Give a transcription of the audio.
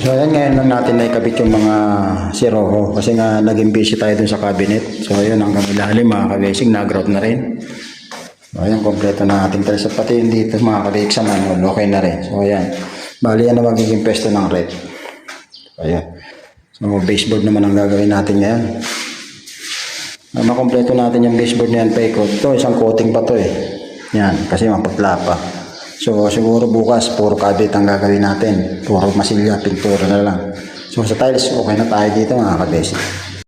So ayan, ngayon lang natin na ikabit yung mga siroho kasi nga naging busy tayo dun sa cabinet. So ayun, hanggang ilalim mga kabasing, nag-grout na rin. So ayan, kompleto na ating tiles at pati yung dito mga kabasing sa manual, okay na rin. So ayan, bali yan na magiging pesto ng red. So ayan, so baseboard naman ang gagawin natin ngayon. Makompleto natin yung baseboard na yan, paikot. Ito, isang coating pa to eh. Yan, kasi mapapla pa. So siguro bukas puro cabinet ang gagawin natin, puro masilya, pintura na lang. So sa tiles okay na tayo dito mga kabesi.